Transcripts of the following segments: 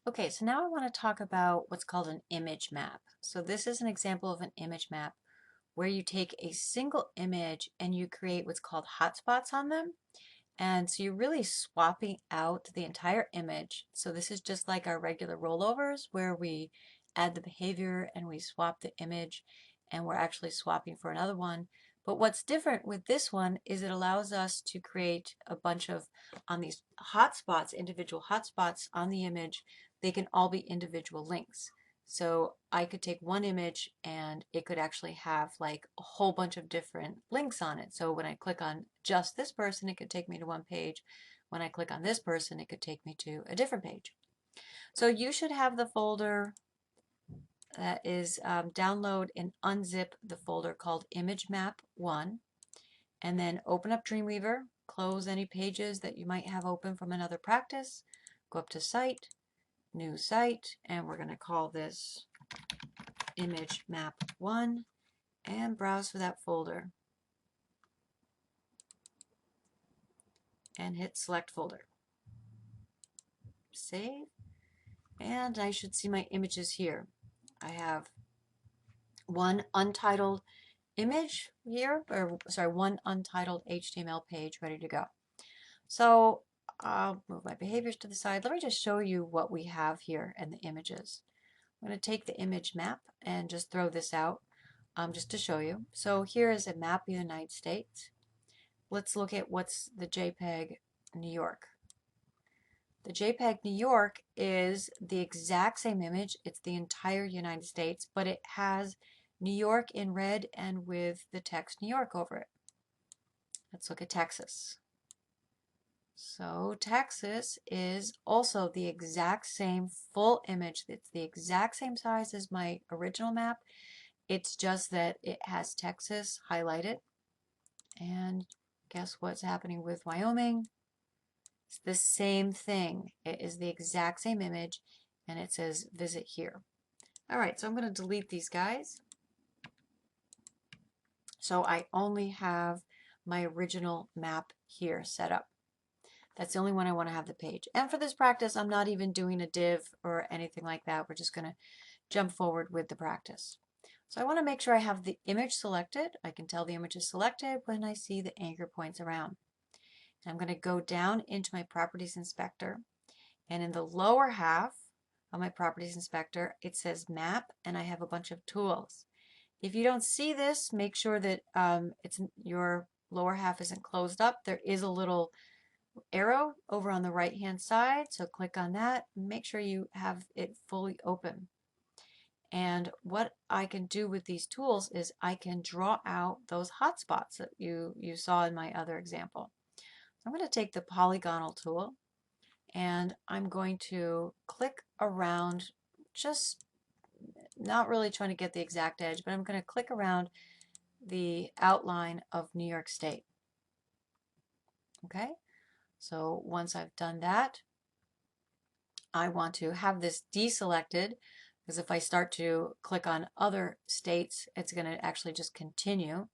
Okay, so now I want to talk about what's called an image map. So this is an example of an image map where you take a single image and you create what's called hotspots on them. And so you're really swapping out the entire image. So this is just like our regular rollovers where we add the behavior and we swap the image and we're actually swapping for another one. But what's different with this one is it allows us to create a bunch of, on these hotspots, individual hotspots on the image, they can all be individual links. So I could take one image and it could actually have like a whole bunch of different links on it. So when I click on just this person, it could take me to one page. When I click on this person, it could take me to a different page. So you should have the folder that is download and unzip the folder called ImageMap1, and then open up Dreamweaver, close any pages that you might have open from another practice, go up to Site, New Site, and we're going to call this ImageMap1 and browse for that folder and hit Select Folder. Save, and I should see my images here. I have one untitled image here, or sorry, one untitled HTML page ready to go. So I'll move my behaviors to the side. Let me just show you what we have here in the images. I'm going to take the image map and just throw this out just to show you. So here is a map of the United States. Let's look at what's the JPEG New York. The JPEG New York is the exact same image. It's the entire United States, but it has New York in red and with the text New York over it. Let's look at Texas. So Texas is also the exact same full image. It's the exact same size as my original map. It's just that it has Texas highlighted. And guess what's happening with Wyoming? It's the same thing. It is the exact same image and it says visit here. All right, so I'm going to delete these guys. So I only have my original map here set up. That's the only one I want to have the page. And for this practice, I'm not even doing a div or anything like that. We're just going to jump forward with the practice. So I want to make sure I have the image selected. I can tell the image is selected when I see the anchor points around. And I'm going to go down into my Properties Inspector. And in the lower half of my Properties Inspector, it says Map, and I have a bunch of tools. If you don't see this, make sure that your lower half isn't closed up. There is a little arrow over on the right hand side, so click on that. Make sure you have it fully open. And what I can do with these tools is I can draw out those hotspots that you saw in my other example. So I'm going to take the polygonal tool and I'm going to click around, just not really trying to get the exact edge, but I'm going to click around the outline of New York State. Okay, so once I've done that, I want to have this deselected because if I start to click on other states, it's going to actually just continue.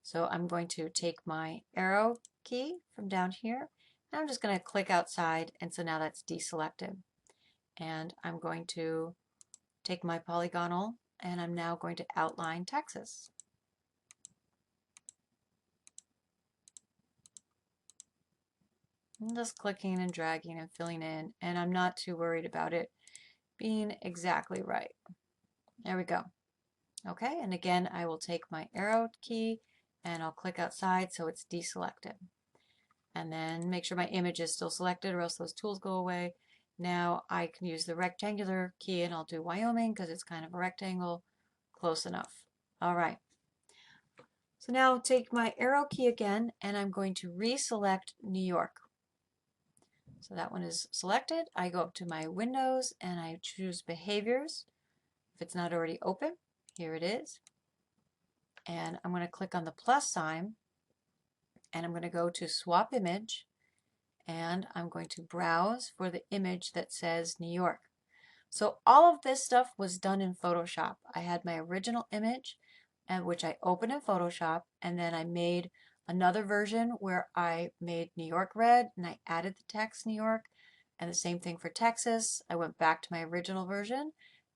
So I'm going to take my arrow key from down here and I'm just going to click outside, and so now that's deselected. And I'm going to take my polygonal and I'm now going to outline Texas. I'm just clicking and dragging and filling in, and I'm not too worried about it being exactly right. There we go. Okay, and again, I will take my arrow key and I'll click outside so it's deselected. And then make sure my image is still selected or else those tools go away. Now I can use the rectangular key and I'll do Wyoming because it's kind of a rectangle. Close enough. All right. So now take my arrow key again and I'm going to reselect New York. So that one is selected. I go up to my windows and I choose behaviors. If it's not already open, here it is. And I'm going to click on the plus sign and I'm going to go to swap image and I'm going to browse for the image that says New York. So all of this stuff was done in Photoshop. I had my original image, which I opened in Photoshop, and then I made another version where I made New York red and I added the text New York, And the same thing for Texas. I went back to my original version.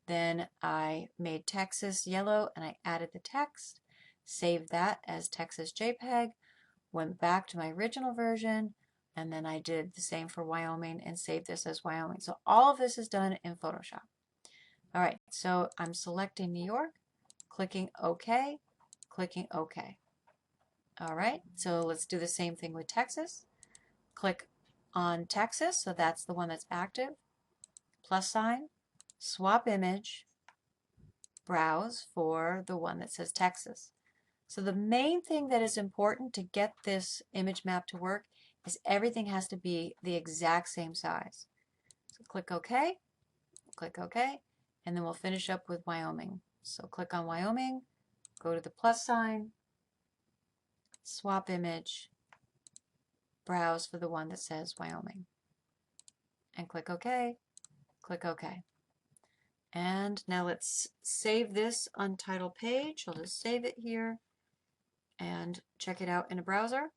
Then I made Texas yellow and I added the text, saved that as Texas JPEG, went back to my original version, and then I did the same for Wyoming and saved this as Wyoming. So all of this is done in Photoshop. All right, so I'm selecting New York, clicking OK, clicking OK. All right, so let's do the same thing with Texas. Click on Texas, so that's the one that's active. Plus sign, swap image, browse for the one that says Texas. So the main thing that is important to get this image map to work is everything has to be the exact same size. So click OK, and then we'll finish up with Wyoming. So click on Wyoming, go to the plus sign, swap image, browse for the one that says Wyoming, and click OK, click OK. And now let's save this untitled page. I'll just save it here and check it out in a browser.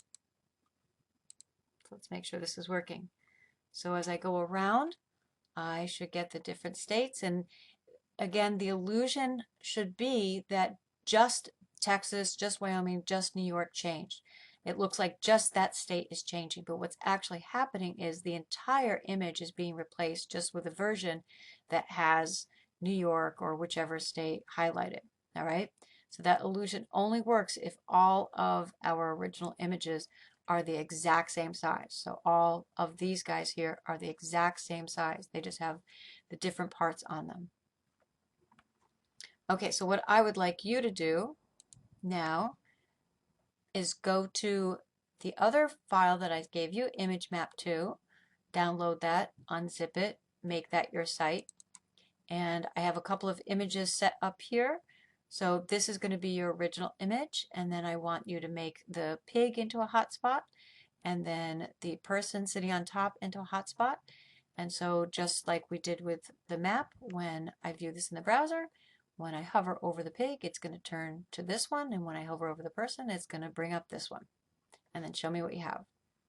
So let's make sure this is working. So as I go around, I should get the different states. And again, the illusion should be that just Texas, just Wyoming, just New York changed. It looks like just that state is changing, but what's actually happening is the entire image is being replaced just with a version that has New York or whichever state highlighted. All right, so that illusion only works if all of our original images are the exact same size. So all of these guys here are the exact same size. They just have the different parts on them. Okay, so what I would like you to do now is go to the other file that I gave you, ImageMap2, download that, unzip it, make that your site. And I have a couple of images set up here. So this is going to be your original image, and then I want you to make the pig into a hotspot, and then the person sitting on top into a hotspot. And so just like we did with the map, when I view this in the browser, when I hover over the pig, it's going to turn to this one, and when I hover over the person, it's going to bring up this one. And then show me what you have.